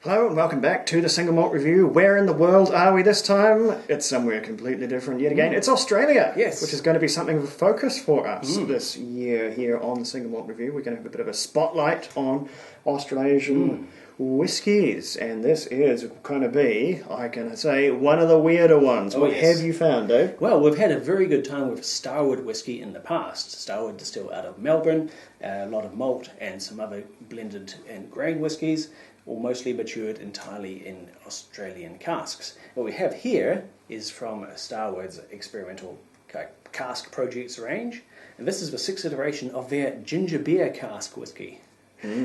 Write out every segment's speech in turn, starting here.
Hello and welcome back to the Single Malt Review. Where in the world are we this time? It's somewhere completely different yet again. It's Australia, yes, which is going to be something of a focus for us this year here on the Single Malt Review. We're going to have a bit of a spotlight on Australasian whiskies, and this is going to be, I can say, one of the weirder ones. What have you found, Dave? Well, we've had a very good time with Starward whiskey in the past. Starward distilled out of Melbourne, a lot of malt and some other blended and grain whiskies, all mostly matured entirely in Australian casks. What we have here is from Starward's experimental cask projects range, and this is the sixth iteration of their ginger beer cask whiskey.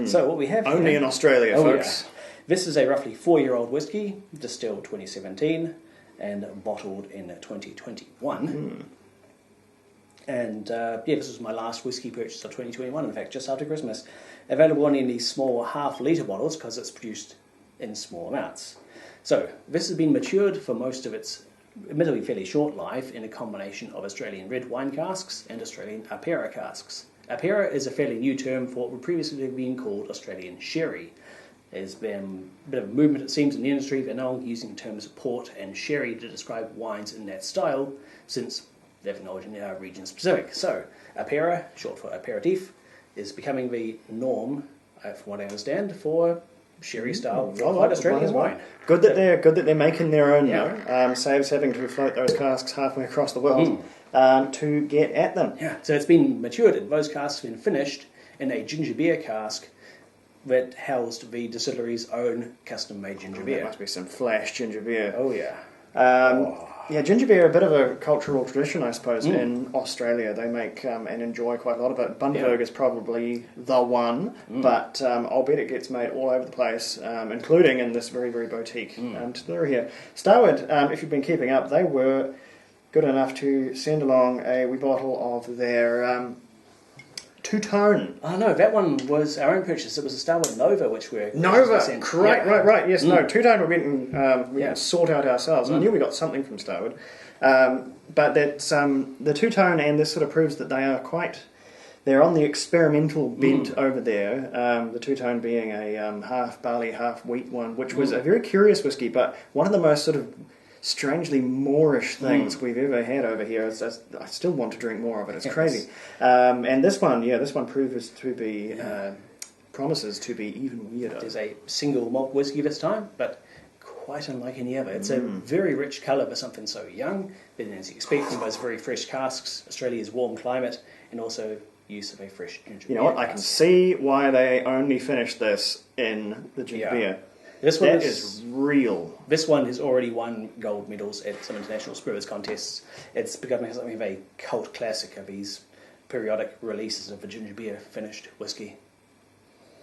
So what we have only here, in Australia, folks. Yeah. This is a roughly 4-year-old whiskey, distilled 2017 and bottled in 2021. And this was my last whiskey purchase of 2021, in fact, just after Christmas. Available only in these small half-litre bottles because it's produced in small amounts. So this has been matured for most of its admittedly fairly short life in a combination of Australian red wine casks and Australian Apera casks. Apera is a fairly new term for what would previously have been called Australian sherry. There's been a bit of a movement, it seems, in the industry. They're now using terms port and sherry to describe wines in that style, since they've acknowledged they are region specific. So, Apera, short for aperitif, is becoming the norm, from what I understand, for sherry style Australian wine. Good that they're making their own. Yeah. Saves having to float those casks halfway across the world to get at them. Yeah. So it's been matured, and those casks have been finished in a ginger beer cask that housed the distillery's own custom-made ginger beer. There must be some flash ginger beer. Oh yeah. Yeah, ginger beer, a bit of a cultural tradition, I suppose, in Australia. They make and enjoy quite a lot of it. Bundaberg is probably the one, but I'll bet it gets made all over the place, including in this very, very boutique distillery here. Starward, if you've been keeping up, they were good enough to send along a wee bottle of their two-tone. Oh no, that one was our own purchase. It was a Starward Nova, which we're... Nova, correct, yeah. right, yes, no, two-tone we can sort out ourselves. I knew we got something from Starward, but that's the two-tone, and this sort of proves that they are they're on the experimental bent over there, the two-tone being a half barley, half wheat one, which was a very curious whiskey, but one of the most sort of strangely Moorish things we've ever had over here. I still want to drink more of it. It's crazy. And this one proves to be promises to be even weirder. There's a single malt whiskey this time, but quite unlike any other. It's a very rich colour for something so young. Then, as you expect from those very fresh casks, Australia's warm climate, and also use of a fresh ginger beer. You know what? I can see why they only finished this in the ginger beer. This one is real. This one has already won gold medals at some international spirits contests. It's becoming something of a cult classic of these periodic releases of the ginger beer finished whiskey.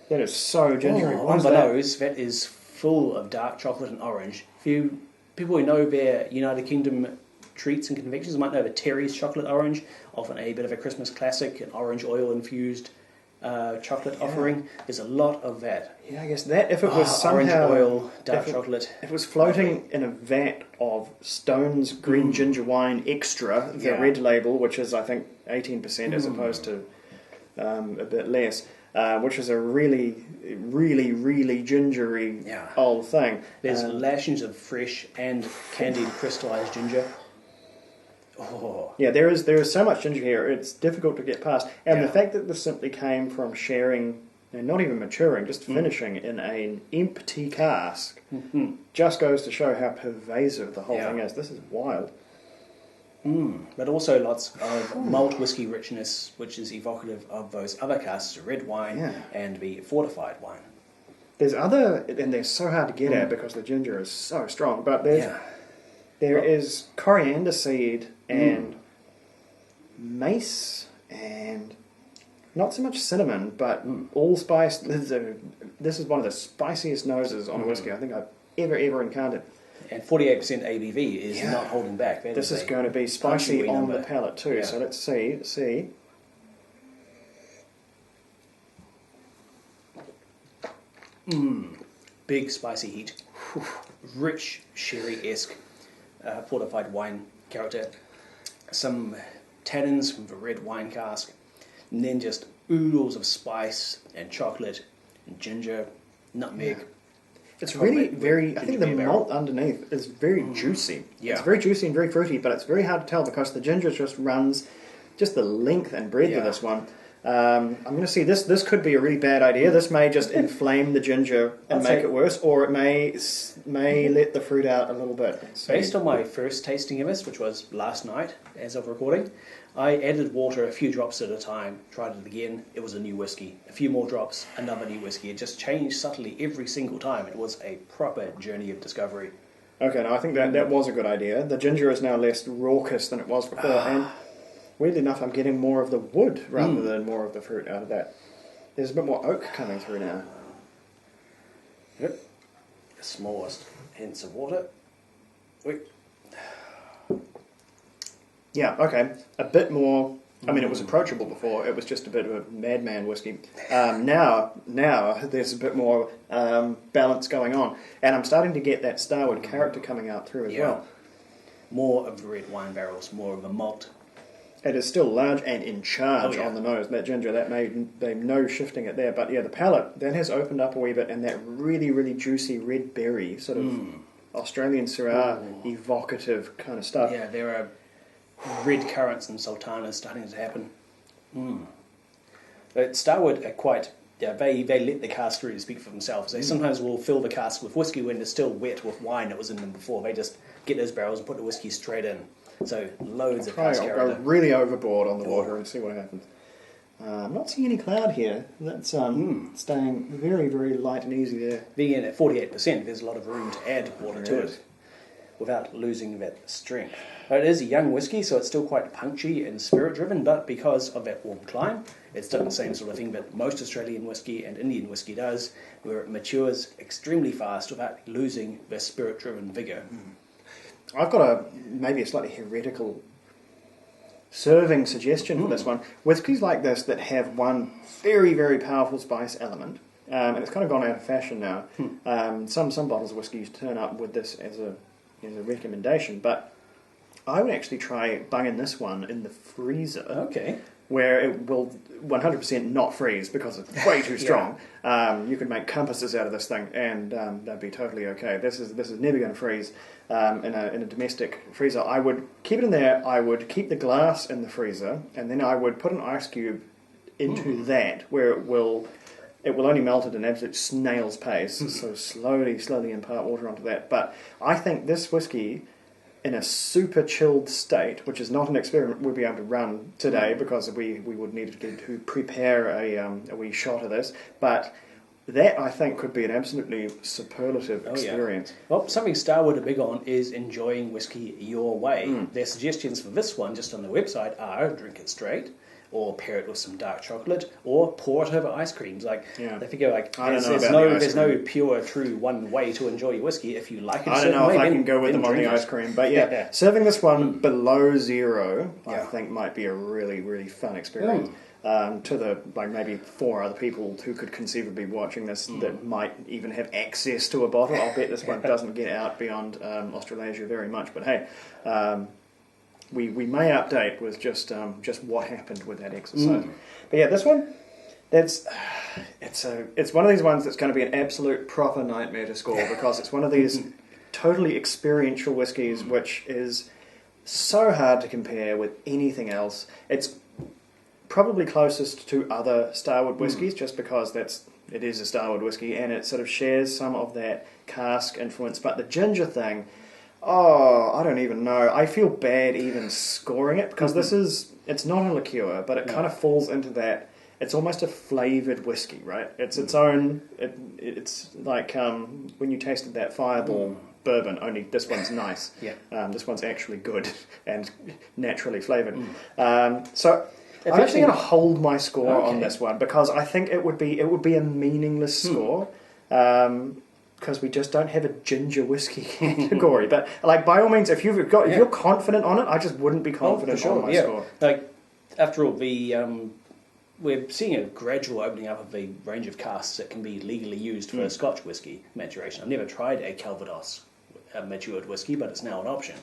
That is so gingery. One of those that is full of dark chocolate and orange. Few people who know their United Kingdom treats and confections might know the Terry's chocolate orange, often a bit of a Christmas classic, an orange oil infused chocolate offering. There's a lot of that. Yeah, I guess that if it was orange somehow oil, dark chocolate. If it was floating in a vat of Stone's green ginger wine extra, the red label, which is I think 18% as opposed to a bit less, which is a really, really, really gingery old thing. There's lashings of fresh and candied crystallized ginger. Oh. Yeah, there is so much ginger here, it's difficult to get past. And the fact that this simply came from sharing, and not even maturing, just finishing in an empty cask, just goes to show how pervasive the whole thing is. This is wild. But also lots of malt whiskey richness, which is evocative of those other casks, red wine and the fortified wine. There's other, and they're so hard to get at because the ginger is so strong, but there is coriander seed and mace and not so much cinnamon, but allspice. This is one of the spiciest noses on a whiskey I think I've ever encountered. And 48% ABV is not holding back. This is going to be spicy on the palate too. Yeah. So let's see. Big spicy heat, rich sherry-esque fortified wine character, some tannins from the red wine cask, and then just oodles of spice and chocolate and ginger, nutmeg. It's really very, I think the malt underneath is very juicy. Yeah. It's very juicy and very fruity, but it's very hard to tell because the ginger just runs just the length and breadth of this one. I'm going to see this could be a really bad idea. This may just inflame the ginger and make it worse, or it may let the fruit out a little bit. So, based on my first tasting of this, which was last night as of recording, I added water a few drops at a time, tried it again, it was a new whiskey. A few more drops, another new whiskey. It just changed subtly every single time. It was a proper journey of discovery. Okay, no, I think that was a good idea. The ginger is now less raucous than it was before, and weirdly enough, I'm getting more of the wood rather than more of the fruit out of that. There's a bit more oak coming through now. Yep. The smallest hints of water. Wait. Yeah, okay. A bit more. I mean, it was approachable before. It was just a bit of a madman whiskey. Now there's a bit more balance going on, and I'm starting to get that Starward character coming out through as well. More of the red wine barrels, more of a malt. It is still large and in charge on the nose. That ginger, that made no shifting it there. But yeah, the palate that has opened up a wee bit, and that really, really juicy red berry sort of Australian Syrah evocative kind of stuff. Yeah, there are red currants and sultanas starting to happen. But Starward are quite... Yeah, they let the cask really speak for themselves. They sometimes will fill the cask with whiskey when they're still wet with wine that was in them before. They just get those barrels and put the whiskey straight in. So loads of cask I'll go really overboard on the water and see what happens. I'm not seeing any cloud here. That's staying very, very light and easy there. Being in at 48%, there's a lot of room to add water to it without losing that strength. But it is a young whiskey, so it's still quite punchy and spirit-driven, but because of that warm climate, it's done the same sort of thing that most Australian whiskey and Indian whiskey does, where it matures extremely fast without losing the spirit-driven vigour. I've got maybe a slightly heretical serving suggestion for this one. Whiskies like this that have one very, very powerful spice element, and it's kind of gone out of fashion now. Some bottles of whiskies turn up with this as a recommendation, but I would actually try bunging this one in the freezer. Okay. Where it will 100% not freeze because it's way too strong. You could make compasses out of this thing, and that'd be totally okay. This is never going to freeze in a domestic freezer. I would keep it in there. I would keep the glass in the freezer, and then I would put an ice cube into that, where it will only melt at an absolute snail's pace. So slowly impart water onto that. But I think this whiskey, in a super chilled state, which is not an experiment we'll be able to run today because we would need to prepare a wee shot of this, but that I think could be an absolutely superlative experience. Well, something Starward are big on is enjoying whiskey your way. Their suggestions for this one just on the website are drink it straight, or pair it with some dark chocolate, or pour it over ice creams. They figure there's no pure, true one way to enjoy your whiskey. If you like it, I don't know if I can go with them on the ice cream, but serving this one below zero, I think might be a really, really fun experience. To the maybe 4 other people who could conceivably be watching this that might even have access to a bottle. I'll bet this one doesn't get out beyond Australasia very much, but hey. We may update with just what happened with that exercise. But yeah, this one, it's one of these ones that's going to be an absolute proper nightmare to score because it's one of these totally experiential whiskies which is so hard to compare with anything else. It's probably closest to other Starward whiskies just because it is a Starward whiskey and it sort of shares some of that cask influence. But the ginger thing... I don't even know. I feel bad even scoring it because it's not a liqueur, but it kind of falls into that. It's almost a flavoured whiskey, right? It's its own. It's like when you tasted that Fireball bourbon. Only this one's nice. This one's actually good and naturally flavoured. So I'm actually going to hold my score on this one because I think it would be a meaningless score. Because we just don't have a ginger whiskey category. But by all means, if you're confident on it, I just wouldn't be confident on my score. After all, we're seeing a gradual opening up of the range of casks that can be legally used for Scotch whiskey maturation. I've never tried a Calvados matured whiskey, but it's now an option.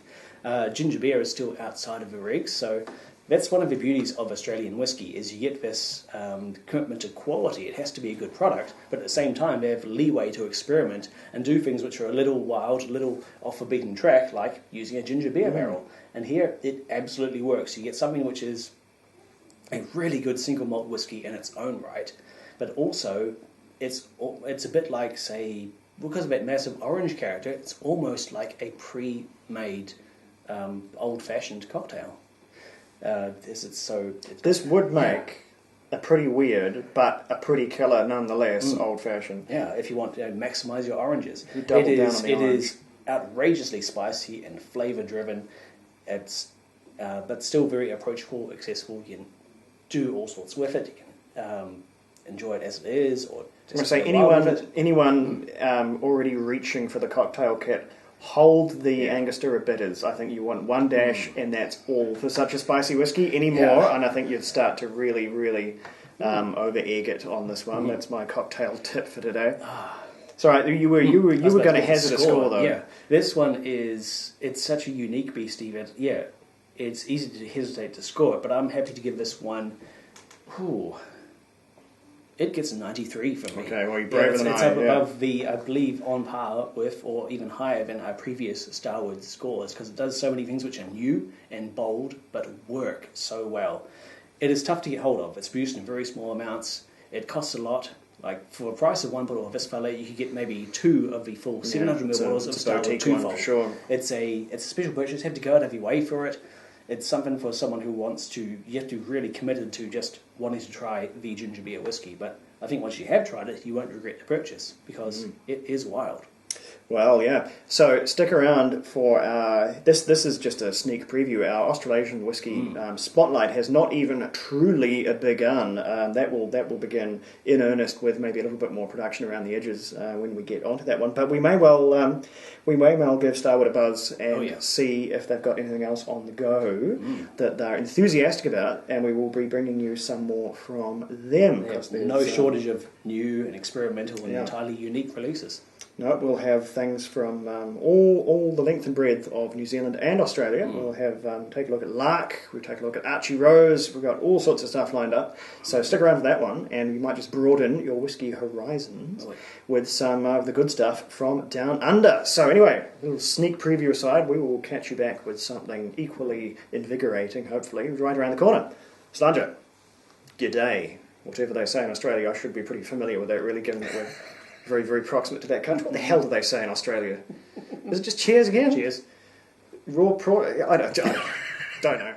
Ginger beer is still outside of the regs, so That's one of the beauties of Australian whiskey, is you get this commitment to quality. It has to be a good product, but at the same time they have leeway to experiment and do things which are a little wild, a little off the beaten track, like using a ginger beer barrel. And here it absolutely works. You get something which is a really good single malt whiskey in its own right, but also it's a bit like, say, because of that massive orange character, it's almost like a pre-made old-fashioned cocktail. This would make a pretty weird, but a pretty killer nonetheless, old-fashioned. Yeah, if you want to maximise your oranges. You double down on the It orange. is outrageously spicy and flavour-driven. It's but still very approachable, accessible. You can do all sorts with it. You can enjoy it as it is, or I'm going just to say anyone already reaching for the cocktail kit, hold the Angostura bitters. I think you want one dash, and that's all for such a spicy whiskey. Any more, and I think you'd start to really, really over-egg it on this one. That's my cocktail tip for today. Sorry, you were going to hazard a score though. Yeah, this one it's such a unique beastie that it's easy to hesitate to score it, but I'm happy to give this one. It gets a 93 from me. Okay, well, you're braver than I am. It's up above the, I believe, on par with, or even higher than our previous Starward scores, because it does so many things which are new and bold, but work so well. It is tough to get hold of. It's produced in very small amounts. It costs a lot. Like, for the price of one bottle of this palate, you could get maybe 2 of the full 700ml bottles of Starward twofold. For sure. It's a special purchase. You have to go out of your way for it. It's something for someone who wants to, you have to be really committed to just wanting to try the ginger beer whiskey. But I think once you have tried it, you won't regret the purchase, because it is wild. Well, yeah. So stick around for this. This is just a sneak preview. Our Australasian whiskey spotlight has not even truly begun. That will begin in earnest with maybe a little bit more production around the edges when we get onto that one. But we may well give Starward a buzz and see if they've got anything else on the go that they're enthusiastic about, and we will be bringing you some more from them. There's no shortage of new and experimental and entirely unique releases. No, we'll have things from all the length and breadth of New Zealand and Australia. We'll have take a look at Lark, we'll take a look at Archie Rose, we've got all sorts of stuff lined up. So stick around for that one, and we might just broaden your whiskey horizons with some of the good stuff from down under. So anyway, a little sneak preview aside, we will catch you back with something equally invigorating, hopefully, right around the corner. Sludger, g'day. Whatever they say in Australia, I should be pretty familiar with that, really, given that we're very, very proximate to that country. What the hell do they say in Australia? Is it just cheers again? Cheers. Raw prawn? I don't know.